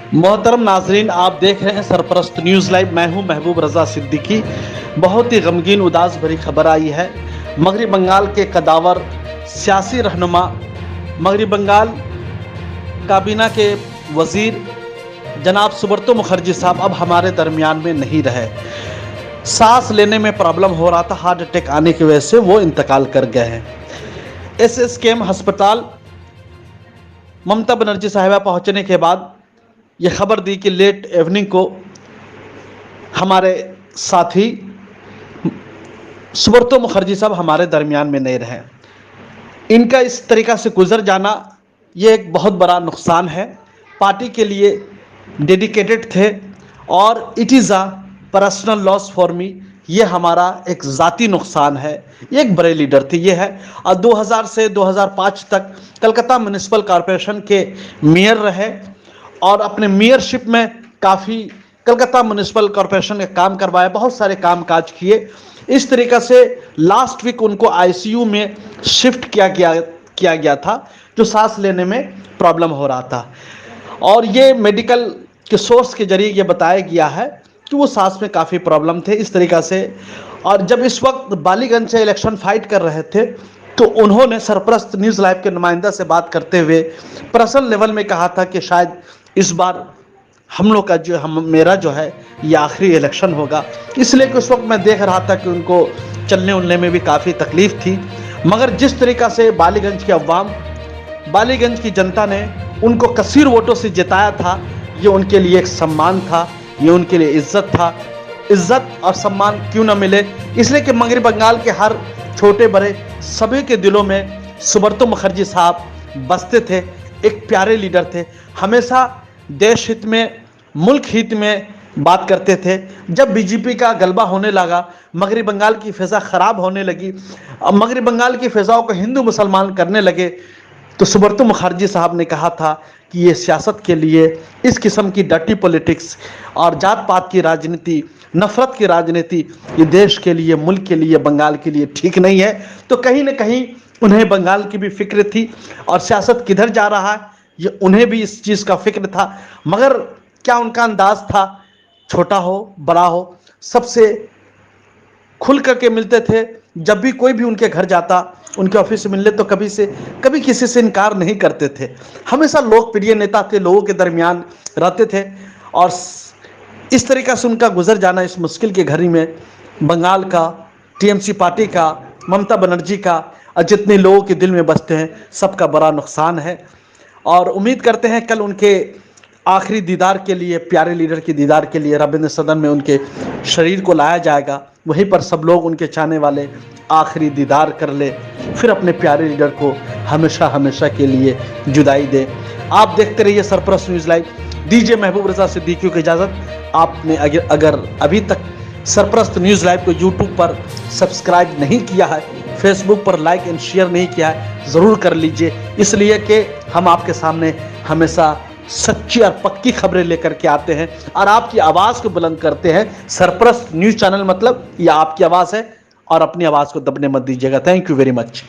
मोहतरम नाजरीन, आप देख रहे हैं सरपरस्त न्यूज़ लाइव। मैं हूं महबूब रजा सिद्दीकी। बहुत ही गमगीन उदास भरी खबर आई है। मगरबी बंगाल के कदावर सियासी रहनुमा, मगरबी बंगाल काबीना के वजीर जनाब सुब्रतो मुखर्जी साहब अब हमारे दरमियान में नहीं रहे। सांस लेने में प्रॉब्लम हो रहा था, हार्ट अटैक आने की वजह से वो इंतकाल कर गए हैं। SSKM अस्पताल ममता बनर्जी साहिबा पहुंचने के बाद ये खबर दी कि लेट इवनिंग को हमारे साथी सुब्रतो मुखर्जी साहब हमारे दरमियान में नहीं रहे। इनका इस तरीक़ा से गुजर जाना ये एक बहुत बड़ा नुकसान है। पार्टी के लिए डेडिकेटेड थे और it is a personal loss for me. ये हमारा एक ज़ाती नुकसान है। ये एक बड़े लीडर थे। ये है और 2000 से 2005 तक कलकत्ता म्यूनिसिपल कॉरपोरेशन के मेयर रहे और अपने मेयरशिप में काफ़ी कलकत्ता म्यूनिसिपल कॉरपोरेशन का काम करवाया, बहुत सारे काम काज किए। इस तरीक़ा से लास्ट वीक उनको ICU में शिफ्ट किया गया था, जो सांस लेने में प्रॉब्लम हो रहा था। और ये मेडिकल के सोर्स के जरिए ये बताया गया है कि वो सांस में काफ़ी प्रॉब्लम थे इस तरीक़ा से। और जब इस वक्त बालीगंज से इलेक्शन फाइट कर रहे थे तो उन्होंने सरपरस्त न्यूज़ लाइव के नुमाइंदा से बात करते हुए पर्सनल लेवल में कहा था कि शायद इस बार हम लोग का मेरा जो है ये आखिरी इलेक्शन होगा। इसलिए कि उस वक्त मैं देख रहा था कि उनको चलने उलने में भी काफ़ी तकलीफ़ थी। मगर जिस तरीक़ा से बालीगंज की अवाम, बालीगंज की जनता ने उनको कसीर वोटों से जिताया था, ये उनके लिए एक सम्मान था, ये उनके लिए इज़्ज़त था। इज़्ज़त और सम्मान क्यों ना मिले, इसलिए कि मगरबी बंगाल के हर छोटे बड़े सभी के दिलों में सुब्रतो मुखर्जी साहब बसते थे। एक प्यारे लीडर थे, हमेशा देश हित में, मुल्क हित में बात करते थे। जब BJP का गलबा होने लगा, मगरबी बंगाल की फ़िज़ा ख़राब होने लगी, मगरबी बंगाल की फ़िज़ाओं को हिंदू मुसलमान करने लगे, तो सुब्रतो मुखर्जी साहब ने कहा था कि ये सियासत के लिए इस किस्म की डर्टी पॉलिटिक्स और जात पात की राजनीति, नफ़रत की राजनीति ये देश के लिए, मुल्क के लिए, बंगाल के लिए ठीक नहीं है। तो कहीं ना कहीं उन्हें बंगाल की भी फिक्र थी और सियासत किधर जा रहा है ये उन्हें भी इस चीज़ का फिक्र था। मगर क्या उनका अंदाज़ था, छोटा हो बड़ा हो सबसे खुल करके मिलते थे। जब भी कोई भी उनके घर जाता, उनके ऑफिस से मिलने, तो कभी किसी से इनकार नहीं करते थे। हमेशा लोकप्रिय नेता थे, लोगों के दरमियान रहते थे। और इस तरीक़ा से उनका गुजर जाना इस मुश्किल की घड़ी में बंगाल का, TMC पार्टी का, ममता बनर्जी का और जितने लोगों के दिल में बसते हैं सबका बड़ा नुकसान है। और उम्मीद करते हैं कल उनके आखिरी दीदार के लिए, प्यारे लीडर की दीदार के लिए रविंद्र सदन में उनके शरीर को लाया जाएगा। वहीं पर सब लोग उनके चाहने वाले आखिरी दीदार कर ले, फिर अपने प्यारे लीडर को हमेशा हमेशा के लिए जुदाई दे। आप देखते रहिए सरपरस्त न्यूज़ लाइव। दीजिए महबूब रजा सिद्दीकी को इजाज़त। आपने अगर अभी तक सरपरस्त न्यूज़ लाइव को YouTube पर सब्सक्राइब नहीं किया है, Facebook पर लाइक एंड शेयर नहीं किया है, ज़रूर कर लीजिए। इसलिए कि हम आपके सामने हमेशा सच्ची और पक्की खबरें लेकर के आते हैं और आपकी आवाज़ को बुलंद करते हैं। सरपरस्त न्यूज़ चैनल मतलब ये आपकी आवाज़ है और अपनी आवाज़ को दबने मत दीजिएगा। Thank you very much.